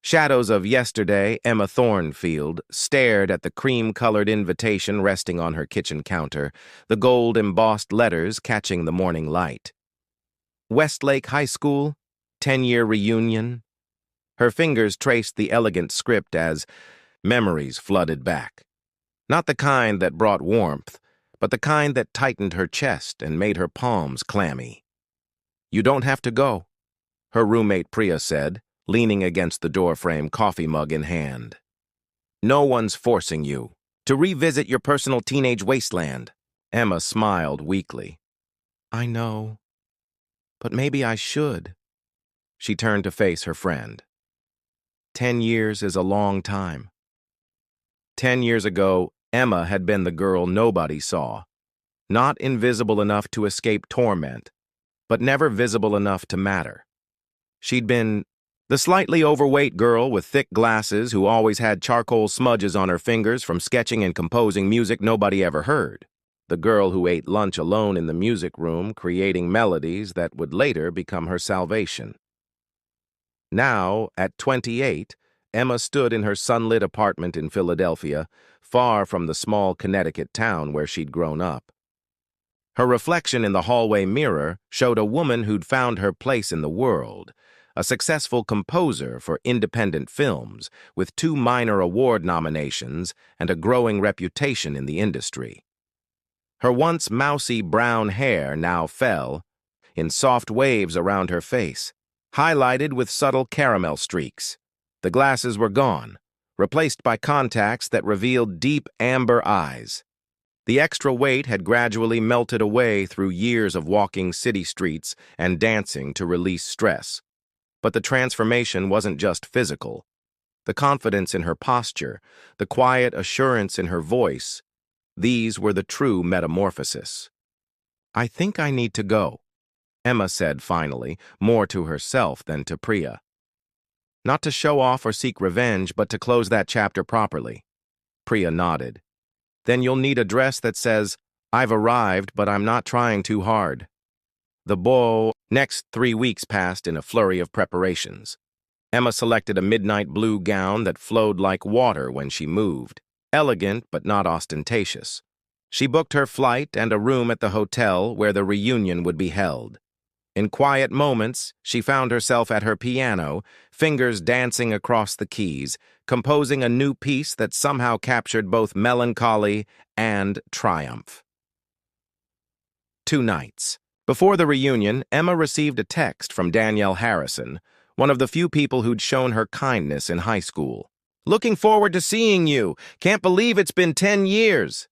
Shadows of yesterday, Emma Thornfield stared at the cream-colored invitation resting on her kitchen counter, the gold-embossed letters catching the morning light. Westlake High School, 10-year reunion. Her fingers traced the elegant script as memories flooded back. Not the kind that brought warmth, but the kind that tightened her chest and made her palms clammy. "You don't have to go," her roommate Priya said, leaning against the doorframe, coffee mug in hand. "No one's forcing you to revisit your personal teenage wasteland." Emma smiled weakly. "I know, but maybe I should." She turned to face her friend. 10 years is a long time. 10 years ago, Emma had been the girl nobody saw. Not invisible enough to escape torment, but never visible enough to matter. She'd been the slightly overweight girl with thick glasses who always had charcoal smudges on her fingers from sketching and composing music nobody ever heard. The girl who ate lunch alone in the music room, creating melodies that would later become her salvation. Now, at 28, Emma stood in her sunlit apartment in Philadelphia, far from the small Connecticut town where she'd grown up. Her reflection in the hallway mirror showed a woman who'd found her place in the world, a successful composer for independent films with 2 minor award nominations and a growing reputation in the industry. Her once mousy brown hair now fell in soft waves around her face, highlighted with subtle caramel streaks. The glasses were gone, replaced by contacts that revealed deep amber eyes. The extra weight had gradually melted away through years of walking city streets and dancing to release stress. But the transformation wasn't just physical. The confidence in her posture, the quiet assurance in her voice, these were the true metamorphosis. "I think I need to go," Emma said finally, more to herself than to Priya. "Not to show off or seek revenge, but to close that chapter properly." Priya nodded. "Then you'll need a dress that says, 'I've arrived, but I'm not trying too hard.'" Next 3 weeks passed in a flurry of preparations. Emma selected a midnight blue gown that flowed like water when she moved, elegant but not ostentatious. She booked her flight and a room at the hotel where the reunion would be held. In quiet moments, she found herself at her piano, fingers dancing across the keys, composing a new piece that somehow captured both melancholy and triumph. 2 nights. Before the reunion, Emma received a text from Danielle Harrison, one of the few people who'd shown her kindness in high school. "Looking forward to seeing you. Can't believe it's been 10 years.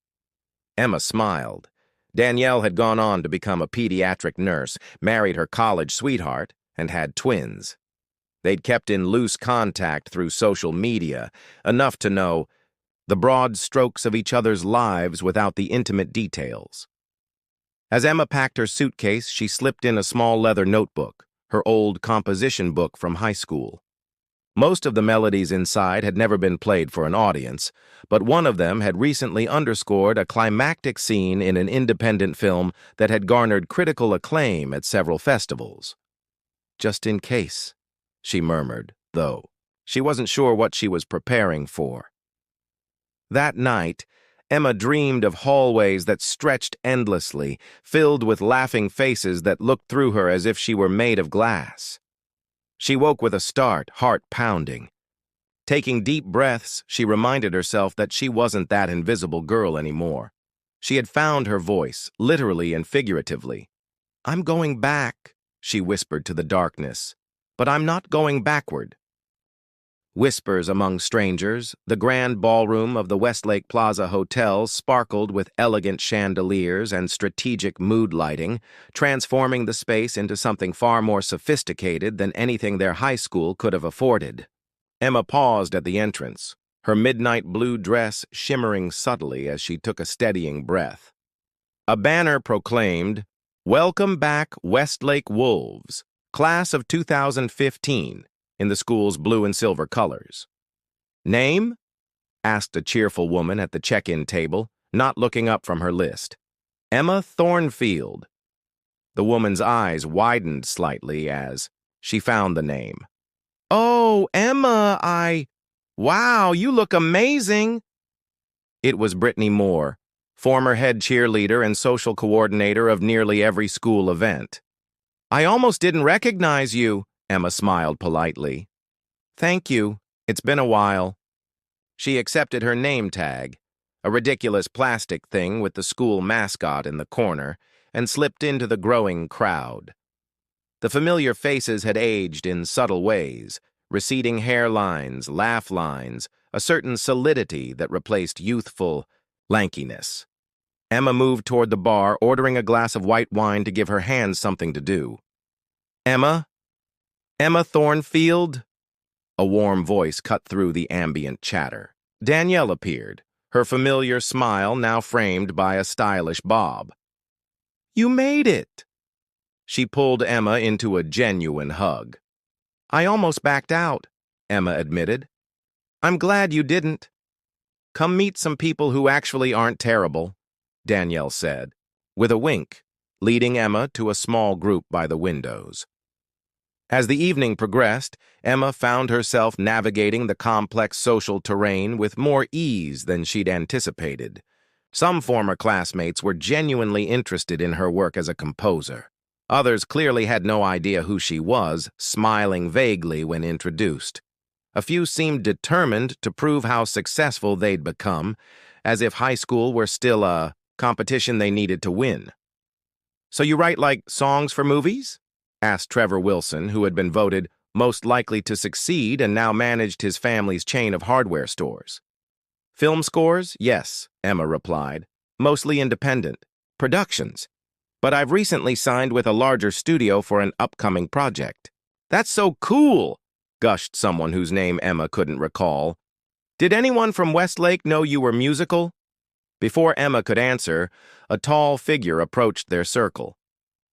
Emma smiled. Danielle had gone on to become a pediatric nurse, married her college sweetheart, and had twins. They'd kept in loose contact through social media, enough to know the broad strokes of each other's lives without the intimate details. As Emma packed her suitcase, she slipped in a small leather notebook, her old composition book from high school. Most of the melodies inside had never been played for an audience, but one of them had recently underscored a climactic scene in an independent film that had garnered critical acclaim at several festivals. "Just in case," she murmured, though she wasn't sure what she was preparing for. That night, Emma dreamed of hallways that stretched endlessly, filled with laughing faces that looked through her as if she were made of glass. She woke with a start, heart pounding. Taking deep breaths, she reminded herself that she wasn't that invisible girl anymore. She had found her voice, literally and figuratively. "I'm going back," she whispered to the darkness, "but I'm not going backward." Whispers among strangers, the grand ballroom of the Westlake Plaza Hotel sparkled with elegant chandeliers and strategic mood lighting, transforming the space into something far more sophisticated than anything their high school could have afforded. Emma paused at the entrance, her midnight blue dress shimmering subtly as she took a steadying breath. A banner proclaimed, "Welcome back, Westlake Wolves, Class of 2015, in the school's blue and silver colors. "Name?" asked a cheerful woman at the check-in table, not looking up from her list. "Emma Thornfield." The woman's eyes widened slightly as she found the name. Oh, Emma, Wow, you look amazing. It was Brittany Moore, former head cheerleader and social coordinator of nearly every school event. I almost didn't recognize you, Emma smiled politely. Thank you. It's been a while. She accepted her name tag, a ridiculous plastic thing with the school mascot in the corner, and slipped into the growing crowd. The familiar faces had aged in subtle ways, receding hairlines, laugh lines, a certain solidity that replaced youthful lankiness. Emma moved toward the bar, ordering a glass of white wine to give her hands something to do. Emma? Emma Thornfield? A warm voice cut through the ambient chatter. Danielle appeared, her familiar smile now framed by a stylish bob. You made it! She pulled Emma into a genuine hug. I almost backed out, Emma admitted. I'm glad you didn't. Come meet some people who actually aren't terrible, Danielle said, with a wink, leading Emma to a small group by the windows. As the evening progressed, Emma found herself navigating the complex social terrain with more ease than she'd anticipated. Some former classmates were genuinely interested in her work as a composer. Others clearly had no idea who she was, smiling vaguely when introduced. A few seemed determined to prove how successful they'd become, as if high school were still a competition they needed to win. So you write, like, songs for movies? Asked Trevor Wilson, who had been voted most likely to succeed and now managed his family's chain of hardware stores. Film scores? Yes, Emma replied. Mostly independent. Productions. But I've recently signed with a larger studio for an upcoming project. That's so cool, gushed someone whose name Emma couldn't recall. Did anyone from Westlake know you were musical? Before Emma could answer, a tall figure approached their circle.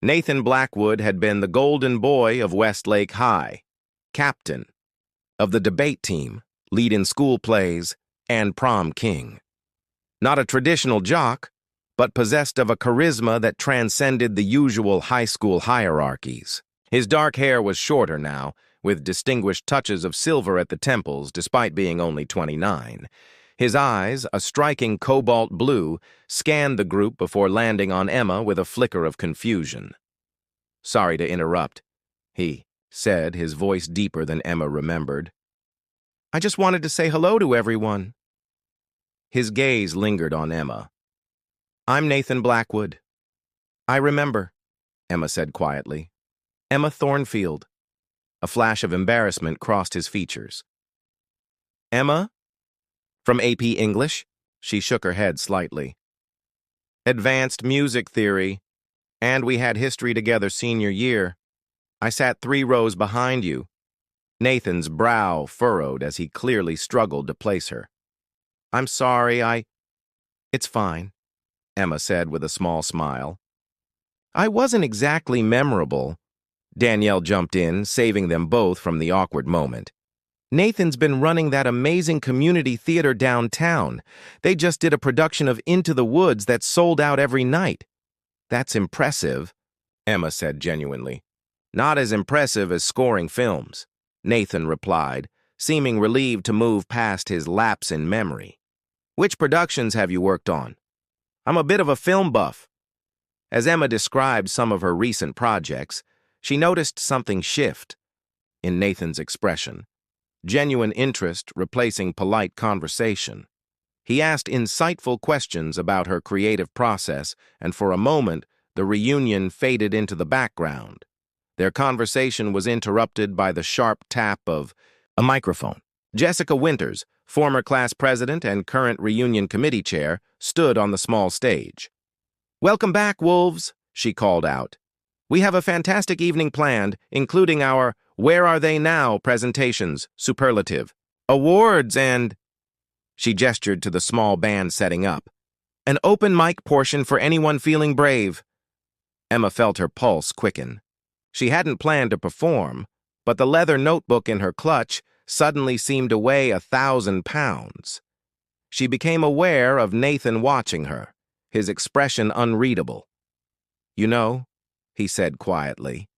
Nathan Blackwood had been the golden boy of Westlake High, captain of the debate team, lead in school plays, and prom king. Not a traditional jock, but possessed of a charisma that transcended the usual high school hierarchies. His dark hair was shorter now, with distinguished touches of silver at the temples despite being only 29. His eyes, a striking cobalt blue, scanned the group before landing on Emma with a flicker of confusion. Sorry to interrupt, he said, his voice deeper than Emma remembered. I just wanted to say hello to everyone. His gaze lingered on Emma. I'm Nathan Blackwood. I remember, Emma said quietly. Emma Thornfield. A flash of embarrassment crossed his features. Emma? From AP English? She shook her head slightly. Advanced music theory. And we had history together senior year. I sat 3 rows behind you. Nathan's brow furrowed as he clearly struggled to place her. I'm sorry, It's fine, Emma said with a small smile. I wasn't exactly memorable. Danielle jumped in, saving them both from the awkward moment. Nathan's been running that amazing community theater downtown. They just did a production of Into the Woods that sold out every night. That's impressive, Emma said genuinely. Not as impressive as scoring films, Nathan replied, seeming relieved to move past his lapse in memory. Which productions have you worked on? I'm a bit of a film buff. As Emma described some of her recent projects, she noticed something shift in Nathan's expression. Genuine interest replacing polite conversation. He asked insightful questions about her creative process, and for a moment, the reunion faded into the background. Their conversation was interrupted by the sharp tap of a microphone. Jessica Winters, former class president and current reunion committee chair, stood on the small stage. Welcome back, Wolves, she called out. We have a fantastic evening planned, including our Where Are They Now presentations, superlative, awards, and... She gestured to the small band setting up. An open mic portion for anyone feeling brave. Emma felt her pulse quicken. She hadn't planned to perform, but the leather notebook in her clutch suddenly seemed to weigh 1,000 pounds. She became aware of Nathan watching her, his expression unreadable. You know, he said quietly,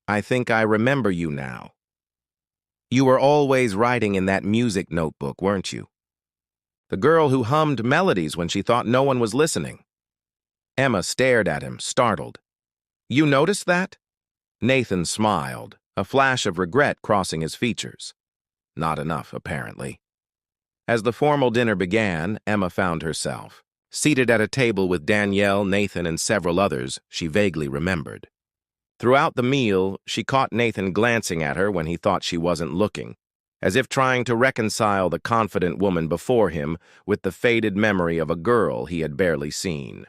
I think I remember you now. You were always writing in that music notebook, weren't you? The girl who hummed melodies when she thought no one was listening. Emma stared at him, startled. You noticed that? Nathan smiled, a flash of regret crossing his features. Not enough, apparently. As the formal dinner began, Emma found herself seated at a table with Danielle, Nathan, and several others she vaguely remembered. Throughout the meal, she caught Nathan glancing at her when he thought she wasn't looking, as if trying to reconcile the confident woman before him with the faded memory of a girl he had barely seen.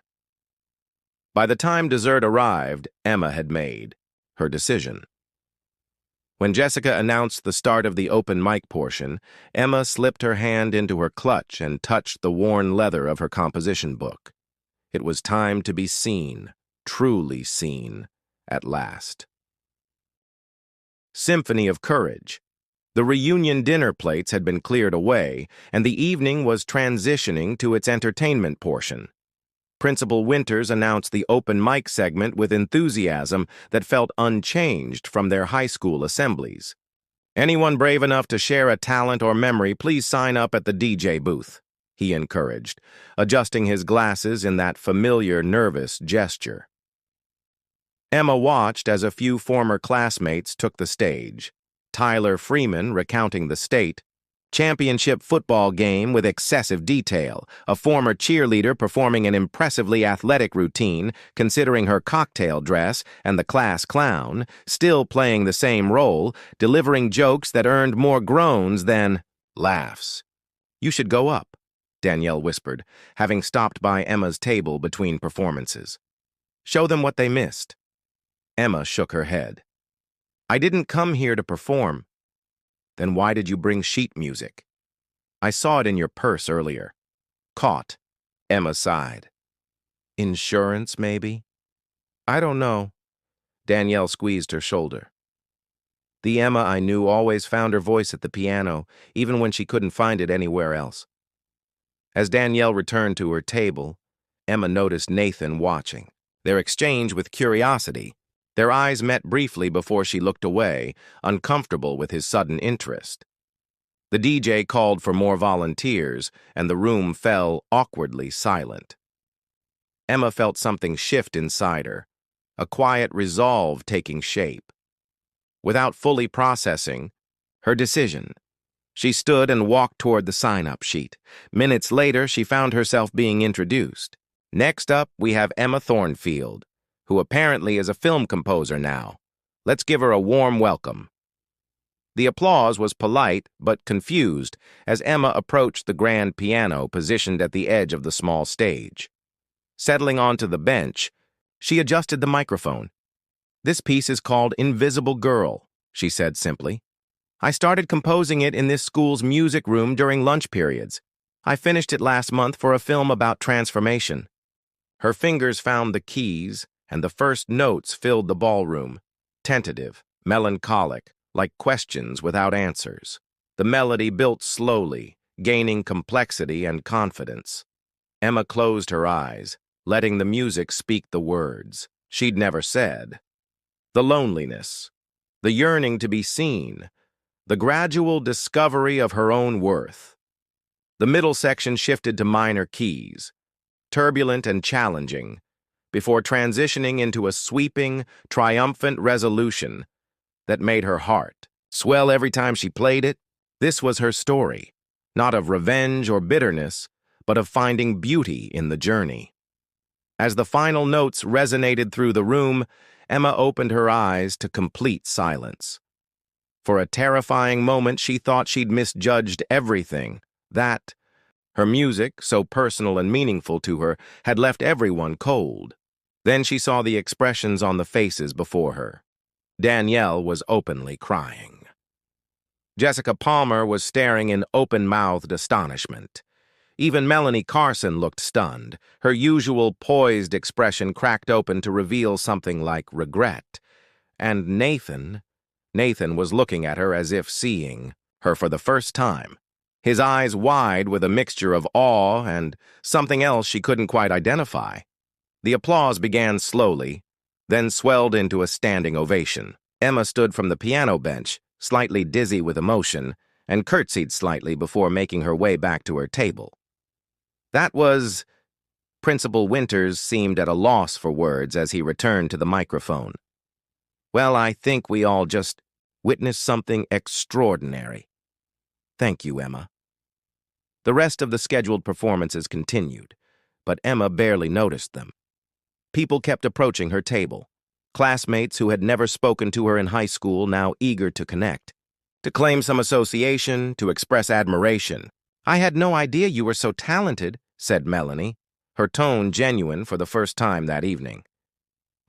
By the time dessert arrived, Emma had made her decision. When Jessica announced the start of the open mic portion, Emma slipped her hand into her clutch and touched the worn leather of her composition book. It was time to be seen, truly seen, at last. Symphony of Courage. The reunion dinner plates had been cleared away, and the evening was transitioning to its entertainment portion. Principal Winters announced the open mic segment with enthusiasm that felt unchanged from their high school assemblies. Anyone brave enough to share a talent or memory, please sign up at the DJ booth, he encouraged, adjusting his glasses in that familiar, nervous gesture. Emma watched as a few former classmates took the stage. Tyler Freeman recounting the state championship football game with excessive detail, a former cheerleader performing an impressively athletic routine, considering her cocktail dress, and the class clown, still playing the same role, delivering jokes that earned more groans than laughs. You should go up, Danielle whispered, having stopped by Emma's table between performances. Show them what they missed. Emma shook her head. I didn't come here to perform. Then why did you bring sheet music? I saw it in your purse earlier. Caught. Emma sighed. Insurance, maybe? I don't know. Danielle squeezed her shoulder. The Emma I knew always found her voice at the piano, even when she couldn't find it anywhere else. As Danielle returned to her table, Emma noticed Nathan watching, their exchange with curiosity. Their eyes met briefly before she looked away, uncomfortable with his sudden interest. The DJ called for more volunteers, and the room fell awkwardly silent. Emma felt something shift inside her, a quiet resolve taking shape. Without fully processing her decision, she stood and walked toward the sign-up sheet. Minutes later, she found herself being introduced. Next up, we have Emma Thornfield, who apparently is a film composer now. Let's give her a warm welcome. The applause was polite but confused as Emma approached the grand piano positioned at the edge of the small stage. Settling onto the bench, she adjusted the microphone. This piece is called Invisible Girl, she said simply. I started composing it in this school's music room during lunch periods. I finished it last month for a film about transformation. Her fingers found the keys, and the first notes filled the ballroom, tentative, melancholic, like questions without answers. The melody built slowly, gaining complexity and confidence. Emma closed her eyes, letting the music speak the words she'd never said. The loneliness, the yearning to be seen, the gradual discovery of her own worth. The middle section shifted to minor keys, turbulent and challenging, before transitioning into a sweeping, triumphant resolution that made her heart swell every time she played it. This was her story, not of revenge or bitterness, but of finding beauty in the journey. As the final notes resonated through the room, Emma opened her eyes to complete silence. For a terrifying moment, she thought she'd misjudged everything, that her music, so personal and meaningful to her, had left everyone cold. Then she saw the expressions on the faces before her. Danielle was openly crying. Jessica Palmer was staring in open-mouthed astonishment. Even Melanie Carson looked stunned, her usual poised expression cracked open to reveal something like regret. And Nathan was looking at her as if seeing her for the first time, his eyes wide with a mixture of awe and something else she couldn't quite identify. The applause began slowly, then swelled into a standing ovation. Emma stood from the piano bench, slightly dizzy with emotion, and curtsied slightly before making her way back to her table. That was... Principal Winters seemed at a loss for words as he returned to the microphone. Well, I think we all just witnessed something extraordinary. Thank you, Emma. The rest of the scheduled performances continued, but Emma barely noticed them. People kept approaching her table. Classmates who had never spoken to her in high school now eager to connect, to claim some association, to express admiration. I had no idea you were so talented, said Melanie, her tone genuine for the first time that evening.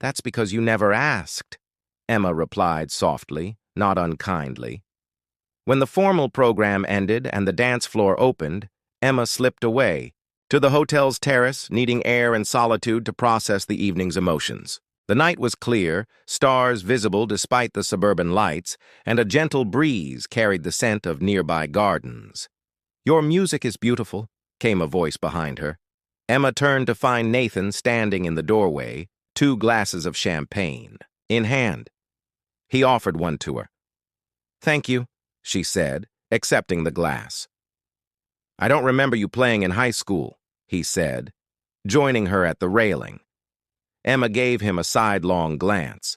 That's because you never asked, Emma replied softly, not unkindly. When the formal program ended and the dance floor opened, Emma slipped away, to the hotel's terrace, needing air and solitude to process the evening's emotions. The night was clear, stars visible despite the suburban lights, and a gentle breeze carried the scent of nearby gardens. Your music is beautiful, came a voice behind her. Emma turned to find Nathan standing in the doorway, 2 glasses of champagne in hand. He offered one to her. Thank you, she said, accepting the glass. I don't remember you playing in high school, he said, joining her at the railing. Emma gave him a sidelong glance.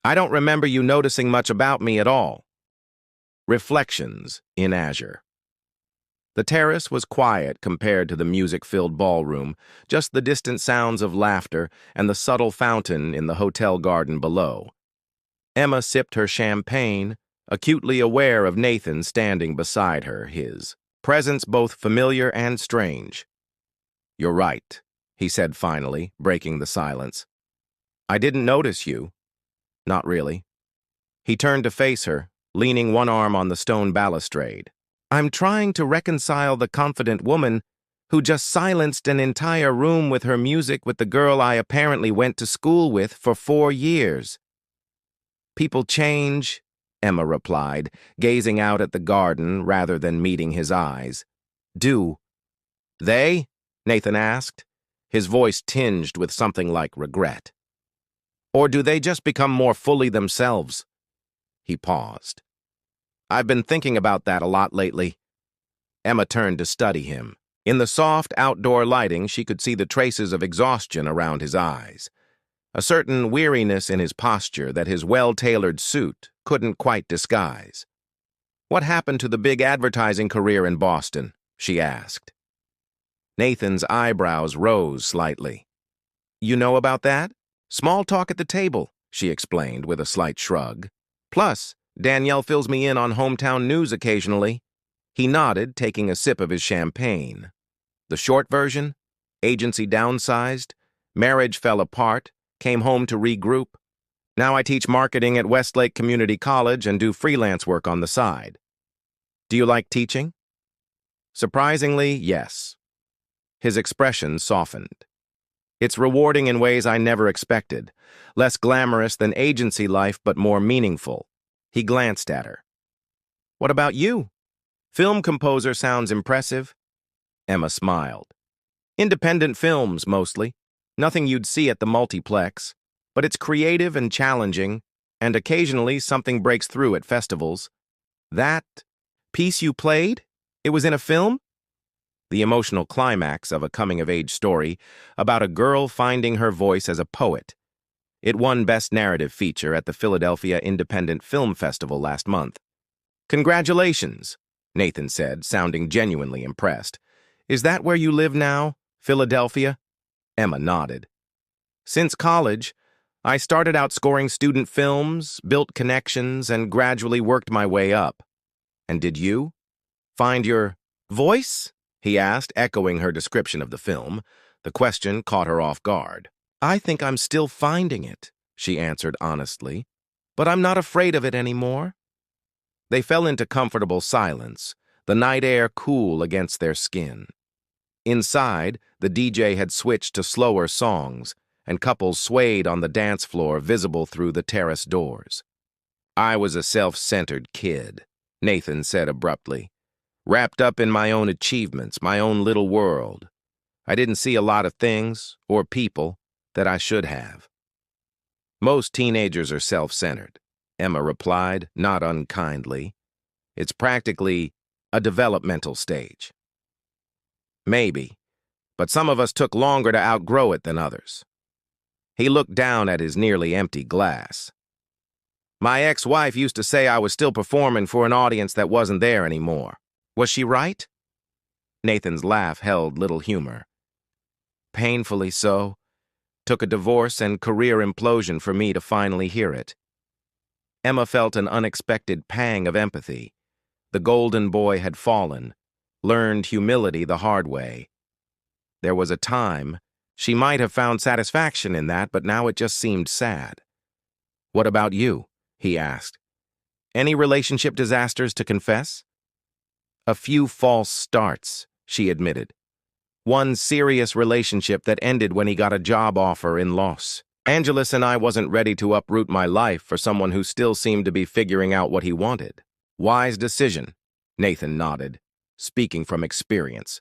I don't remember you noticing much about me at all. Reflections in Azure. The terrace was quiet compared to the music-filled ballroom, just the distant sounds of laughter and the subtle fountain in the hotel garden below. Emma sipped her champagne, acutely aware of Nathan standing beside her, his presence both familiar and strange. You're right, he said finally, breaking the silence. I didn't notice you. Not really. He turned to face her, leaning one arm on the stone balustrade. I'm trying to reconcile the confident woman who just silenced an entire room with her music with the girl I apparently went to school with for 4 years. People change, Emma replied, gazing out at the garden rather than meeting his eyes. Do. They? Nathan asked, his voice tinged with something like regret. Or do they just become more fully themselves? He paused. I've been thinking about that a lot lately. Emma turned to study him. In the soft outdoor lighting, she could see the traces of exhaustion around his eyes, a certain weariness in his posture that his well-tailored suit couldn't quite disguise. What happened to the big advertising career in Boston? She asked. Nathan's eyebrows rose slightly. You know about that? Small talk at the table, she explained with a slight shrug. Plus, Danielle fills me in on hometown news occasionally. He nodded, taking a sip of his champagne. The short version? Agency downsized, marriage fell apart, came home to regroup. Now I teach marketing at Westlake Community College and do freelance work on the side. Do you like teaching? Surprisingly, yes. His expression softened. It's rewarding in ways I never expected, less glamorous than agency life but more meaningful. He glanced at her. What about you? Film composer sounds impressive. Emma smiled. Independent films, mostly. Nothing you'd see at the multiplex. But it's creative and challenging, and occasionally something breaks through at festivals. That piece you played? It was in a film? The emotional climax of a coming-of-age story about a girl finding her voice as a poet. It won Best Narrative Feature at the Philadelphia Independent Film Festival last month. Congratulations, Nathan said, sounding genuinely impressed. Is that where you live now, Philadelphia? Emma nodded. Since college, I started out scoring student films, built connections, and gradually worked my way up. And did you? Find your voice? He asked, echoing her description of the film. The question caught her off guard. I think I'm still finding it, she answered honestly, but I'm not afraid of it anymore. They fell into comfortable silence, the night air cool against their skin. Inside, the DJ had switched to slower songs, and couples swayed on the dance floor visible through the terrace doors. I was a self-centered kid, Nathan said abruptly, wrapped up in my own achievements, my own little world. I didn't see a lot of things, or people, that I should have. Most teenagers are self-centered. Emma replied, not unkindly. It's practically a developmental stage. Maybe, but some of us took longer to outgrow it than others. He looked down at his nearly empty glass. My ex-wife used to say I was still performing for an audience that wasn't there anymore. Was she right? Nathan's laugh held little humor. Painfully so. Took a divorce and career implosion for me to finally hear it. Emma felt an unexpected pang of empathy. The golden boy had fallen, learned humility the hard way. There was a time she might have found satisfaction in that, but now it just seemed sad. What about you? He asked. Any relationship disasters to confess? A few false starts, she admitted. One serious relationship that ended when he got a job offer in Los Angeles, and I wasn't ready to uproot my life for someone who still seemed to be figuring out what he wanted. Wise decision, Nathan nodded, speaking from experience.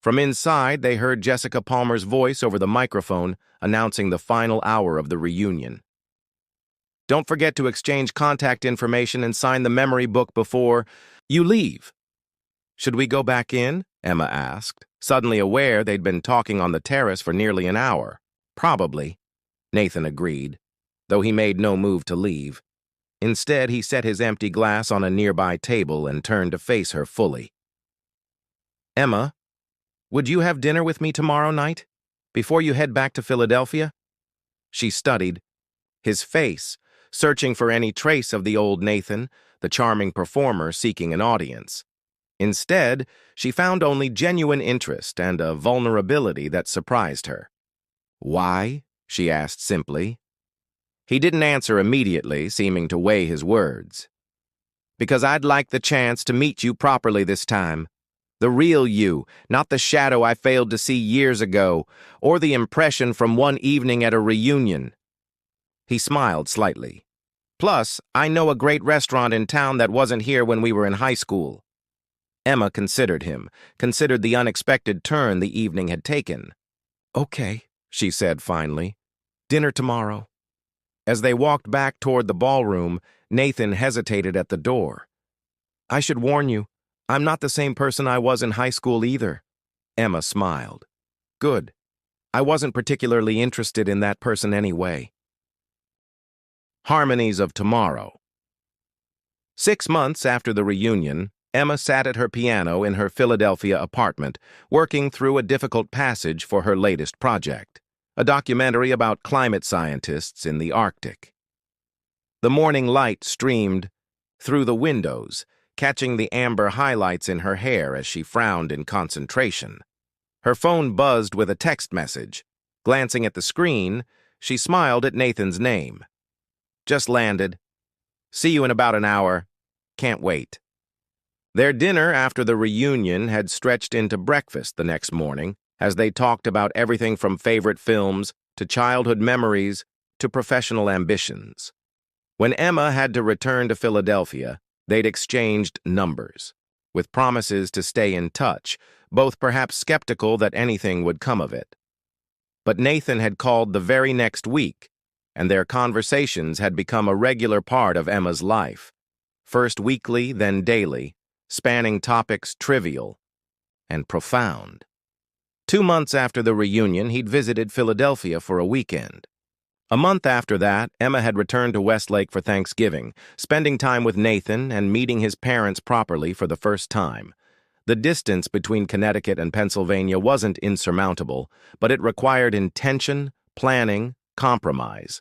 From inside, they heard Jessica Palmer's voice over the microphone announcing the final hour of the reunion. Don't forget to exchange contact information and sign the memory book before you leave. Should we go back in? Emma asked, suddenly aware they'd been talking on the terrace for nearly an hour. Probably, Nathan agreed, though he made no move to leave. Instead, he set his empty glass on a nearby table and turned to face her fully. Emma, would you have dinner with me tomorrow night, before you head back to Philadelphia? She studied his face, searching for any trace of the old Nathan, the charming performer seeking an audience. Instead, she found only genuine interest and a vulnerability that surprised her. Why? She asked simply. He didn't answer immediately, seeming to weigh his words. Because I'd like the chance to meet you properly this time. The real you, not the shadow I failed to see years ago, or the impression from one evening at a reunion. He smiled slightly. Plus, I know a great restaurant in town that wasn't here when we were in high school. Emma considered him, considered the unexpected turn the evening had taken. Okay, she said finally. Dinner tomorrow. As they walked back toward the ballroom, Nathan hesitated at the door. I should warn you, I'm not the same person I was in high school either. Emma smiled. Good. I wasn't particularly interested in that person anyway. Harmonies of Tomorrow. 6 months after the reunion, Emma sat at her piano in her Philadelphia apartment, working through a difficult passage for her latest project, a documentary about climate scientists in the Arctic. The morning light streamed through the windows, catching the amber highlights in her hair as she frowned in concentration. Her phone buzzed with a text message. Glancing at the screen, she smiled at Nathan's name. Just landed. See you in about an hour. Can't wait. Their dinner after the reunion had stretched into breakfast the next morning, as they talked about everything from favorite films to childhood memories to professional ambitions. When Emma had to return to Philadelphia, they'd exchanged numbers, with promises to stay in touch, both perhaps skeptical that anything would come of it. But Nathan had called the very next week, and their conversations had become a regular part of Emma's life, first weekly, then daily, spanning topics trivial and profound. 2 months after the reunion, he'd visited Philadelphia for a weekend. A month after that, Emma had returned to Westlake for Thanksgiving, spending time with Nathan and meeting his parents properly for the first time. The distance between Connecticut and Pennsylvania wasn't insurmountable, but it required intention, planning, compromise.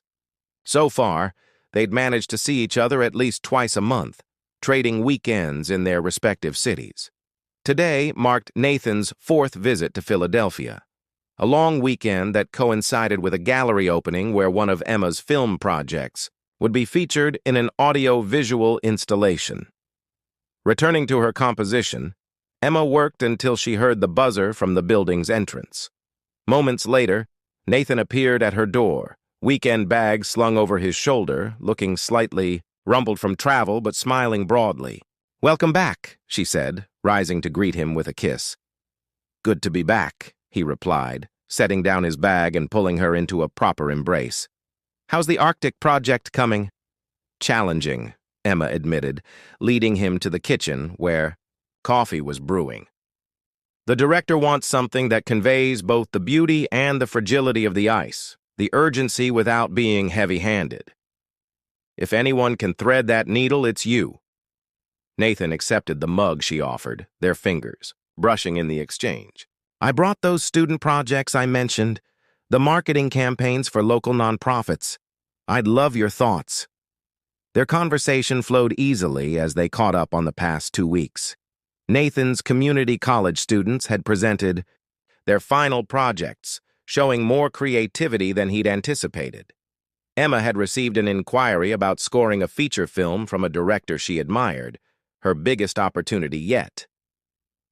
So far, they'd managed to see each other at least twice a month, trading weekends in their respective cities. Today marked Nathan's 4th visit to Philadelphia, a long weekend that coincided with a gallery opening where one of Emma's film projects would be featured in an audio-visual installation. Returning to her composition, Emma worked until she heard the buzzer from the building's entrance. Moments later, Nathan appeared at her door, weekend bag slung over his shoulder, looking slightly rumpled from travel but smiling broadly. Welcome back, she said, rising to greet him with a kiss. Good to be back, he replied, setting down his bag and pulling her into a proper embrace. How's the Arctic project coming? Challenging, Emma admitted, leading him to the kitchen where coffee was brewing. The director wants something that conveys both the beauty and the fragility of the ice, the urgency without being heavy-handed. If anyone can thread that needle, it's you. Nathan accepted the mug she offered, their fingers, brushing in the exchange. I brought those student projects I mentioned, the marketing campaigns for local nonprofits. I'd love your thoughts. Their conversation flowed easily as they caught up on the past 2 weeks. Nathan's community college students had presented their final projects, showing more creativity than he'd anticipated. Emma had received an inquiry about scoring a feature film from a director she admired, her biggest opportunity yet.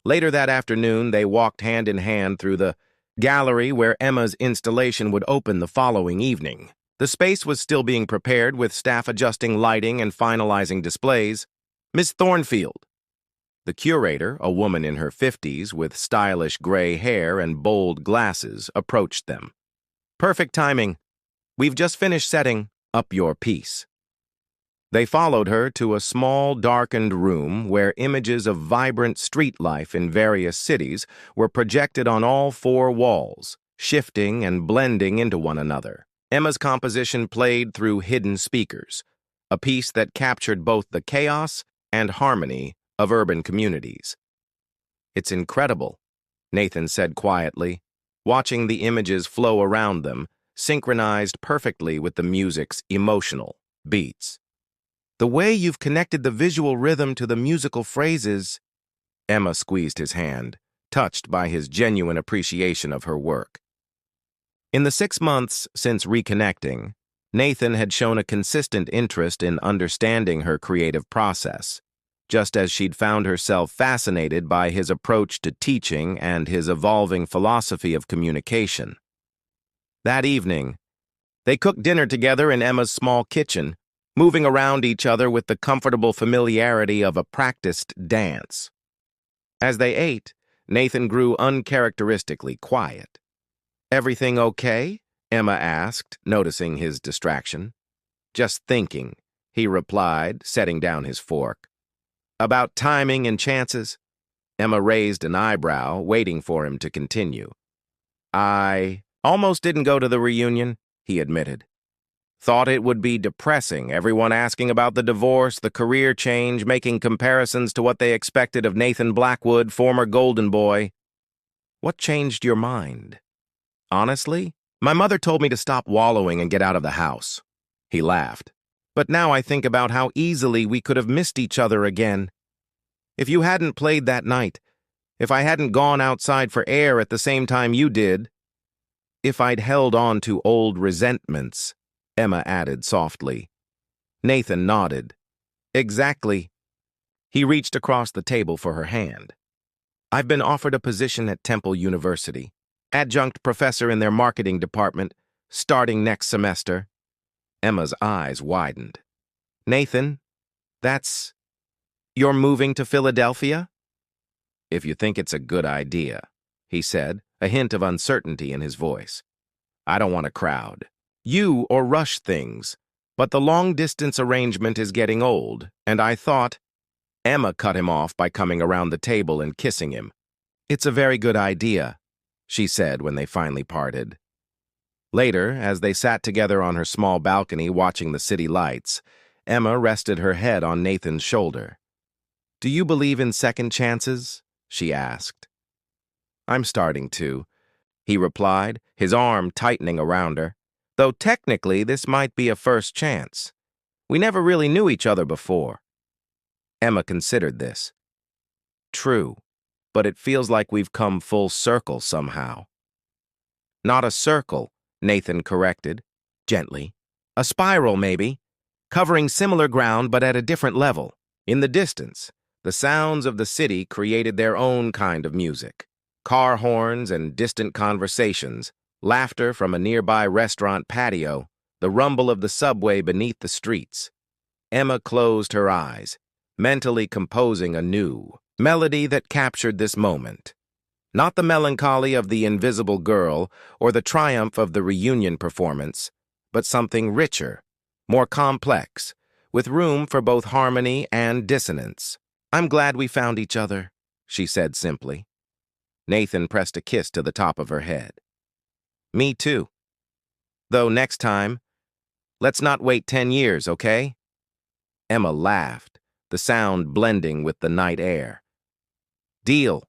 Later that afternoon, they walked hand in hand through the gallery where Emma's installation would open the following evening. The space was still being prepared, with staff adjusting lighting and finalizing displays. Miss Thornfield. The curator, a woman in her 50s with stylish gray hair and bold glasses, approached them. Perfect timing. We've just finished setting up your piece. They followed her to a small, darkened room where images of vibrant street life in various cities were projected on all 4 walls, shifting and blending into one another. Emma's composition played through hidden speakers, a piece that captured both the chaos and harmony of urban communities. It's incredible, Nathan said quietly, watching the images flow around them, synchronized perfectly with the music's emotional beats. The way you've connected the visual rhythm to the musical phrases. Emma squeezed his hand, touched by his genuine appreciation of her work. In the 6 months since reconnecting, Nathan had shown a consistent interest in understanding her creative process, just as she'd found herself fascinated by his approach to teaching and his evolving philosophy of communication. That evening, they cooked dinner together in Emma's small kitchen, moving around each other with the comfortable familiarity of a practiced dance. As they ate, Nathan grew uncharacteristically quiet. Everything okay? Emma asked, noticing his distraction. Just thinking, he replied, setting down his fork. About timing and chances? Emma raised an eyebrow, waiting for him to continue. I almost didn't go to the reunion, he admitted. Thought it would be depressing, everyone asking about the divorce, the career change, making comparisons to what they expected of Nathan Blackwood, former Golden Boy. What changed your mind? Honestly, my mother told me to stop wallowing and get out of the house. He laughed. But now I think about how easily we could have missed each other again. If you hadn't played that night, if I hadn't gone outside for air at the same time you did, if I'd held on to old resentments, Emma added softly. Nathan nodded. Exactly. He reached across the table for her hand. I've been offered a position at Temple University, adjunct professor in their marketing department, starting next semester. Emma's eyes widened. Nathan, you're moving to Philadelphia? If you think it's a good idea, he said, a hint of uncertainty in his voice. I don't want a crowd. You or rush things, but the long-distance arrangement is getting old, and I thought. Emma cut him off by coming around the table and kissing him. It's a very good idea, she said when they finally parted. Later, as they sat together on her small balcony watching the city lights, Emma rested her head on Nathan's shoulder. Do you believe in second chances? She asked. I'm starting to, he replied, his arm tightening around her. Though technically this might be a first chance. We never really knew each other before. Emma considered this. True, but it feels like we've come full circle somehow. Not a circle, Nathan corrected, gently. A spiral, maybe, covering similar ground but at a different level. In the distance, the sounds of the city created their own kind of music. Car horns and distant conversations, laughter from a nearby restaurant patio, the rumble of the subway beneath the streets. Emma closed her eyes, mentally composing a new melody that captured this moment. Not the melancholy of the invisible girl or the triumph of the reunion performance, but something richer, more complex, with room for both harmony and dissonance. "I'm glad we found each other," she said simply. Nathan pressed a kiss to the top of her head. "Me too. Though next time, let's not wait 10 years, okay?" Emma laughed, the sound blending with the night air. "Deal."